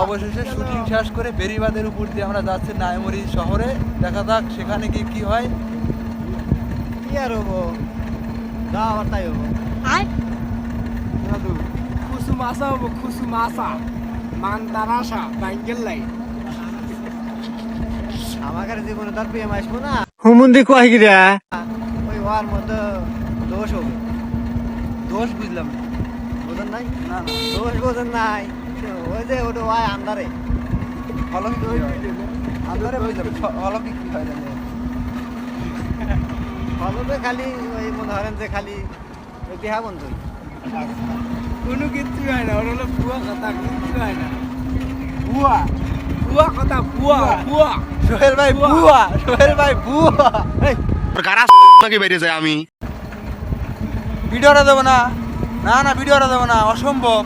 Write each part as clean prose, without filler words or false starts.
অবশেষে শুটিং শেষ করে বেরিবাদের উপর দিয়ে আমরা যাচ্ছি নাইমুরি শহরে। দেখা যাক সেখানে গিয়ে কি হয়। কি আর হবো, যা আবার তাই হবো। খুসুম আসা হবো, খুসুম আসা মান্দার আশা ব্যাঙ্গেল লাই। আমার জীবনে তার প্রেম আসবো না, হুমুন্দি কয় গিরা ওই ওর মধ্যে দোষ হবে। দোষ বুঝলাম না। বোঝেন নাই? না না, দোষ বোঝেন নাই, ওই যে ওটা ওই আন্দারে অলৌকিক কি হয়? আন্ধারে বুঝলাম, অলৌকিক কি হয় জানি। ফলবে খালি ওই মনে করেন যে খালি ওই বিহা বন্ধুই। কোনো কিচ্ছু হয় না, ওর হলো ভুয়া কথা, কিচ্ছু হয় না। বুয়া ভুয়া কথা, ভুয়া ভুয়া। সোহেল ভাই বুয়া, সোহেল ভাই বুয়া। এই কারা নাকি বেরিয়ে যায় আমি ভিডিওটা দেবো না, না না ভিডিওটা দেবো না, অসম্ভব।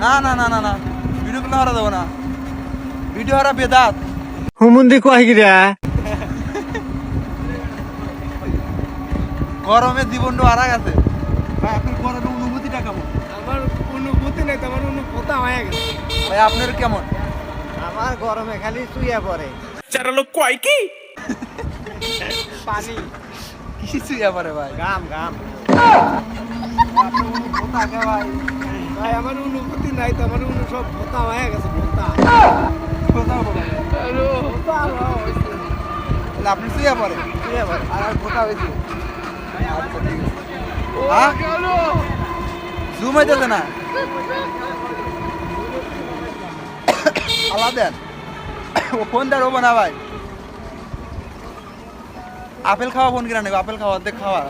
না না না না না, ভিডিওগুলো হারা দেবো না, ভিডিও হারা বেদাত। হুমুন্দি কয় গিরা গরমে জীবনটা হারা গেছে ভাই। আপনার গরমের অনুভূতিটা কেমন? আমার অনুভূতি নাই, তোমার অনুভূতা হয়ে গেছে। ভাই আপনার কেমন? আমার গরমে খালি চুইয়া পড়ে চারা লোক কয় কি পানি কিছু পারে ভাই। গাম গাম। আপনার অনুভূতি আগে ভাই। ভাই আমার অনুভূতি নাই তো, আমার সব ভোতা হয়ে গেছে, ভোতা। কোথাও বলে তাহলে আপনি শুয়ে পড়ে চুইয়া পড়ে। আর কোথাও হয়েছে? আচ্ছা ঠিক আছে। হ্যাঁ জুম হইতেছে না, আল্লাহ দেন। ও ফোন দেন হবো না ভাই। আপেল খাওয়া ফোন কিনা নেবে, আপেল খাওয়া অর্ধেক খাওয়া।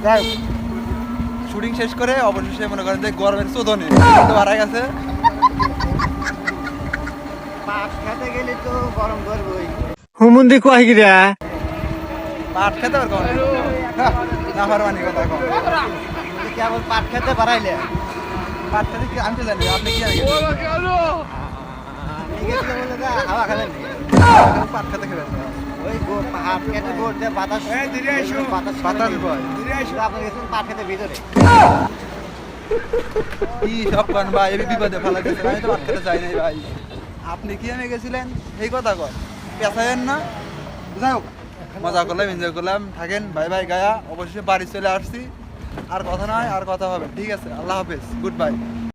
যাই হোক, শুটিং শেষ করে অবশেষে মনে করেন যে গরমের চোদনে হারা গেছে। পাট খেতে গেলে তো গরম ধরবই। হুমুন্দি কয় গিরা পাট খেতে পারবো না, পারবানি কথা কম। তুমি কেবল পাট খেতে পারাইলে। পাট খেতে কি আমি তো জানি, আপনি কি জানেন? আমি গেছিলাম বলে তো হাওয়া খেলেন পাট খেতে খেলেন ওই পাট খেতে গোড় দিয়ে বাতাস ধীরে আইসো। বাতাস বাতাস বয়। ধীরে আইসো। আপনি গেছেন পাট খেতে ভিতরে। কি সব করেন ভাই, এই বিপদে ফেলা গেছে। আমি তো পাট খেতে চাই নাই ভাই। আপনি কি আমি গেছিলেন এই কথা কর, পেঁচাইয়েন না। যাই হোক, মজা করলাম, এনজয় করলাম। থাকেন, বাই বাই গায়া। অবশেষে বাড়ি চলে আসছি। আর কথা নয়, আর কথা হবে। ঠিক আছে, আল্লাহ হাফেজ, গুড বাই।